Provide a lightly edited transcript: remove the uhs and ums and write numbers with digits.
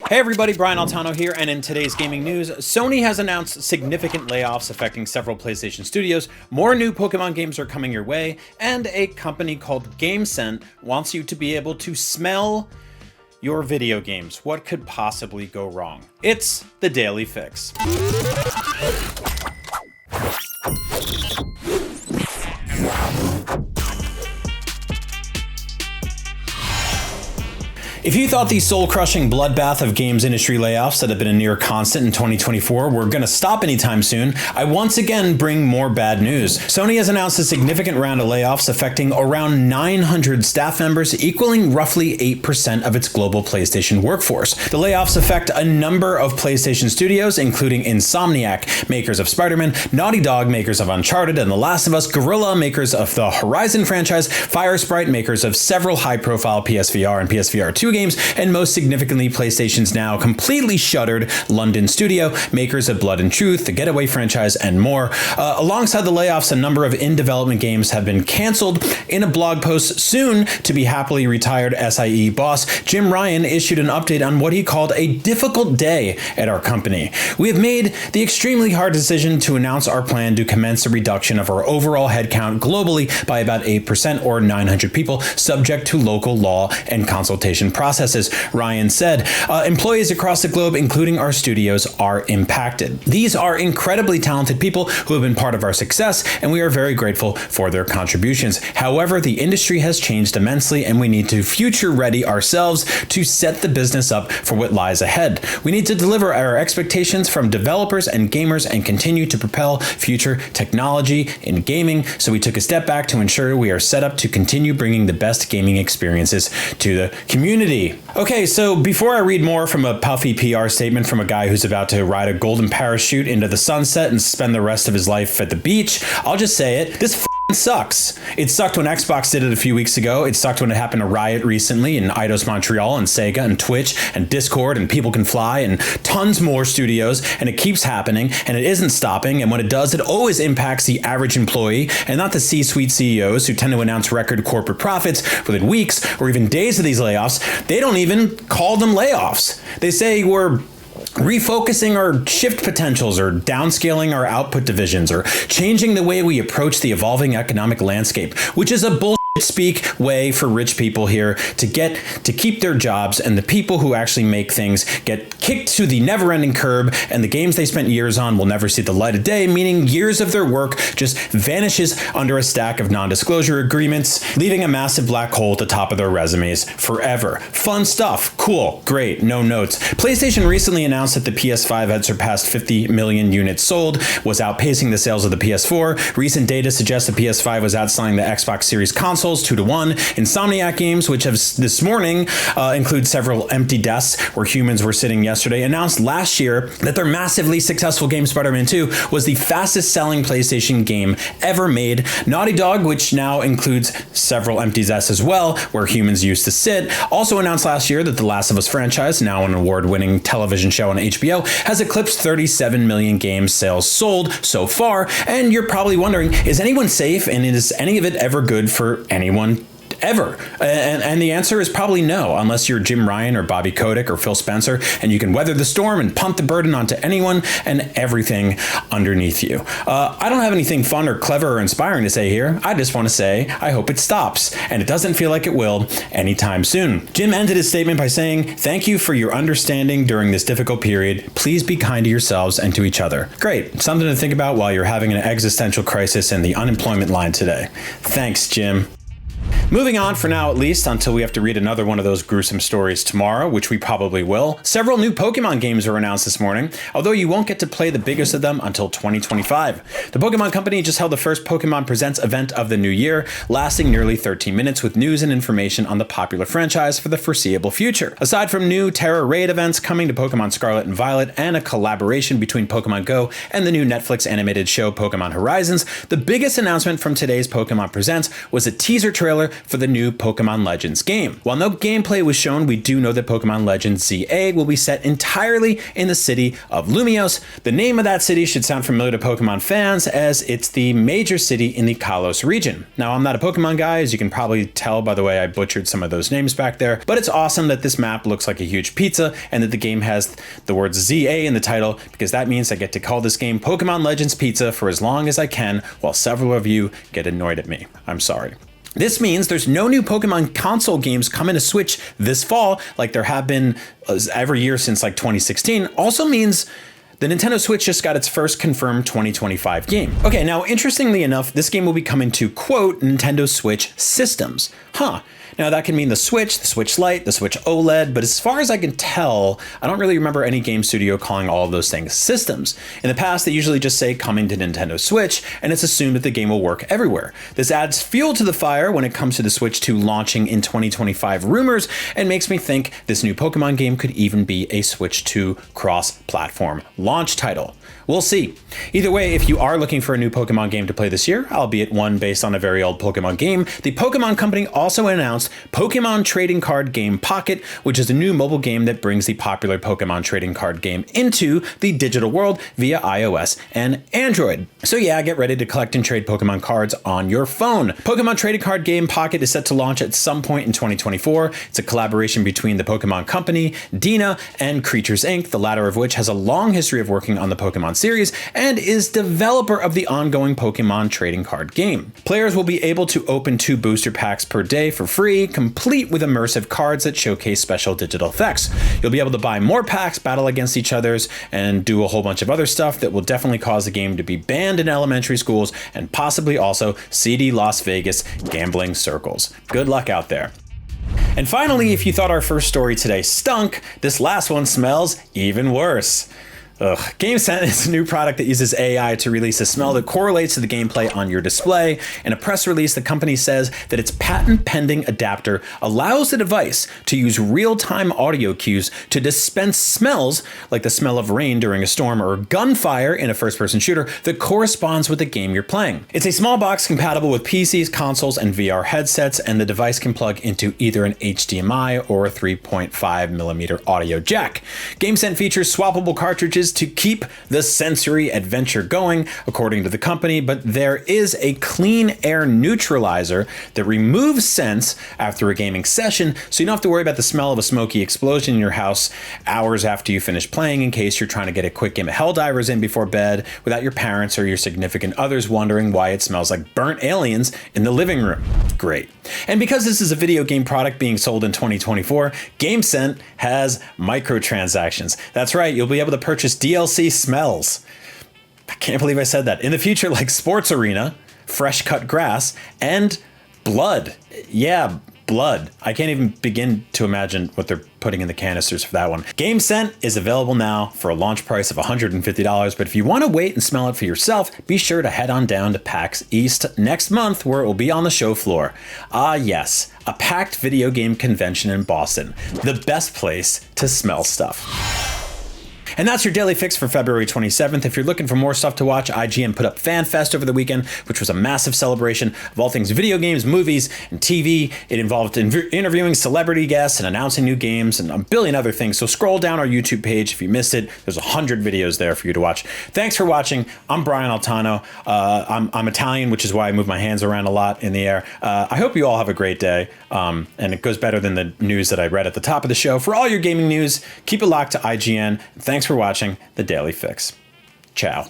Hey everybody, Brian Altano here, and in today's gaming news, Sony has announced significant layoffs affecting several PlayStation studios, more new Pokémon games are coming your way, and a company called GameScent wants you to be able to smell your video games. What could possibly go wrong? It's the Daily Fix. If you thought the soul-crushing bloodbath of games industry layoffs that have been a near constant in 2024 were going to stop anytime soon, I once again bring more bad news. Sony has announced a significant round of layoffs affecting around 900 staff members, equaling roughly 8% of its global PlayStation workforce. The layoffs affect a number of PlayStation studios, including Insomniac, makers of Spider-Man, Naughty Dog, makers of Uncharted and The Last of Us, Guerrilla, makers of the Horizon franchise, Firesprite, makers of several high-profile PSVR and PSVR 2 games, and most significantly, PlayStation's now completely shuttered London studio, makers of Blood and Truth, the Getaway franchise, and more. Alongside the layoffs, a number of in-development games have been canceled. In a blog post soon to be happily retired SIE boss, Jim Ryan issued an update on what he called a difficult day at our company. We have made the extremely hard decision to announce our plan to commence a reduction of our overall headcount globally by about 8% or 900 people, subject to local law and consultation processes, Ryan said. Employees across the globe, including our studios, are impacted. These are incredibly talented people who have been part of our success, and we are very grateful for their contributions. However, the industry has changed immensely, and we need to future ready ourselves to set the business up for what lies ahead. We need to deliver our expectations from developers and gamers and continue to propel future technology in gaming, so we took a step back to ensure we are set up to continue bringing the best gaming experiences to the community. Okay, so before I read more from a puffy PR statement from a guy who's about to ride a golden parachute into the sunset and spend the rest of his life at the beach, I'll just say it. This sucks. It sucked when Xbox did it a few weeks ago. It sucked when it happened to Riot recently, in Eidos Montreal, and Sega, and Twitch, and Discord, and People Can Fly, and tons more studios, and it keeps happening, and it isn't stopping, and when it does, it always impacts the average employee, and not the C-suite CEOs who tend to announce record corporate profits within weeks or even days of these layoffs. They don't even call them layoffs. They say we're refocusing our shift potentials, or downscaling our output divisions, or changing the way we approach the evolving economic landscape, which is a bullshit speak way for rich people here to keep their jobs, and the people who actually make things get kicked to the never-ending curb, and the games they spent years on will never see the light of day, meaning years of their work just vanishes under a stack of non-disclosure agreements, leaving a massive black hole at the top of their resumes forever. Fun stuff. Cool. Great. No notes. PlayStation recently announced that the PS5 had surpassed 50 million units sold, was outpacing the sales of the PS4. Recent data suggests the PS5 was outselling the Xbox Series consoles 2-1. Insomniac Games, which have this morning include several empty desks where humans were sitting yesterday, announced last year that their massively successful game Spider-Man 2 was the fastest selling PlayStation game ever made. Naughty Dog, which now includes several empty desks as well, where humans used to sit, also announced last year that The Last of Us franchise, now an award-winning television show on HBO, has eclipsed 37 million games sales sold so far. And you're probably wondering, is anyone safe, and is any of it ever good for anyone ever? And the answer is probably no, unless you're Jim Ryan or Bobby Kotick or Phil Spencer, and you can weather the storm and punt the burden onto anyone and everything underneath you. I don't have anything fun or clever or inspiring to say here. I just want to say I hope it stops, and it doesn't feel like it will anytime soon. Jim ended his statement by saying, "Thank you for your understanding during this difficult period. Please be kind to yourselves and to each other." Great. Something to think about while you're having an existential crisis in the unemployment line today. Thanks, Jim. Moving on for now, at least, until we have to read another one of those gruesome stories tomorrow, which we probably will. Several new Pokemon games were announced this morning, although you won't get to play the biggest of them until 2025. The Pokemon Company just held the first Pokemon Presents event of the new year, lasting nearly 13 minutes with news and information on the popular franchise for the foreseeable future. Aside from new Terra Raid events coming to Pokemon Scarlet and Violet and a collaboration between Pokemon Go and the new Netflix animated show Pokemon Horizons, the biggest announcement from today's Pokemon Presents was a teaser trailer for the new Pokemon Legends game. While no gameplay was shown, we do know that Pokemon Legends ZA will be set entirely in the city of Lumiose. The name of that city should sound familiar to Pokemon fans, as it's the major city in the Kalos region. Now, I'm not a Pokemon guy, as you can probably tell by the way I butchered some of those names back there, but it's awesome that this map looks like a huge pizza and that the game has the word ZA in the title, because that means I get to call this game Pokemon Legends Pizza for as long as I can, while several of you get annoyed at me. I'm sorry. This means there's no new Pokemon console games coming to Switch this fall, like there have been every year since like 2016. Also means the Nintendo Switch just got its first confirmed 2025 game. Okay, now interestingly enough, this game will be coming to, quote, Nintendo Switch systems. Now that can mean the Switch Lite, the Switch OLED, but as far as I can tell, I don't really remember any game studio calling all of those things systems. In the past, they usually just say coming to Nintendo Switch, and it's assumed that the game will work everywhere. This adds fuel to the fire when it comes to the Switch 2 launching in 2025 rumors, and makes me think this new Pokemon game could even be a Switch 2 cross-platform launch title. We'll see. Either way, if you are looking for a new Pokemon game to play this year, albeit one based on a very old Pokemon game, the Pokemon Company also announced Pokemon Trading Card Game Pocket, which is a new mobile game that brings the popular Pokemon Trading Card game into the digital world via iOS and Android. So yeah, get ready to collect and trade Pokemon cards on your phone. Pokemon Trading Card Game Pocket is set to launch at some point in 2024. It's a collaboration between the Pokemon Company, Dina, and Creatures Inc., the latter of which has a long history of working on the Pokemon series and is developer of the ongoing Pokemon trading card game. Players will be able to open 2 booster packs per day for free, complete with immersive cards that showcase special digital effects. You'll be able to buy more packs, battle against each other's, and do a whole bunch of other stuff that will definitely cause the game to be banned in elementary schools and possibly also seedy Las Vegas gambling circles. Good luck out there. And finally, if you thought our first story today stunk, this last one smells even worse. GameScent is a new product that uses AI to release a smell that correlates to the gameplay on your display. In a press release, the company says that its patent-pending adapter allows the device to use real-time audio cues to dispense smells, like the smell of rain during a storm or gunfire in a first-person shooter, that corresponds with the game you're playing. It's a small box compatible with PCs, consoles, and VR headsets, and the device can plug into either an HDMI or a 3.5mm audio jack. GameScent features swappable cartridges to keep the sensory adventure going, according to the company, but there is a clean air neutralizer that removes scents after a gaming session, so you don't have to worry about the smell of a smoky explosion in your house hours after you finish playing, in case you're trying to get a quick game of Helldivers in before bed without your parents or your significant others wondering why it smells like burnt aliens in the living room. Great. And because this is a video game product being sold in 2024, GameScent has microtransactions. That's right, you'll be able to purchase DLC smells. I can't believe I said that. In the future, like Sports Arena, fresh cut grass, and blood. Yeah, blood. I can't even begin to imagine what they're putting in the canisters for that one. GameScent is available now for a launch price of $150, but if you want to wait and smell it for yourself, be sure to head on down to PAX East next month, where it will be on the show floor. Ah yes, a packed video game convention in Boston, the best place to smell stuff. And that's your Daily Fix for February 27th. If you're looking for more stuff to watch, IGN put up FanFest over the weekend, which was a massive celebration of all things video games, movies, and TV. It involved interviewing celebrity guests and announcing new games and a billion other things. So scroll down our YouTube page if you missed it. There's 100 videos there for you to watch. Thanks for watching. I'm Brian Altano. I'm Italian, which is why I move my hands around a lot in the air. I hope you all have a great day. And it goes better than the news that I read at the top of the show. For all your gaming news, keep it locked to IGN. Thanks for watching The Daily Fix. Ciao.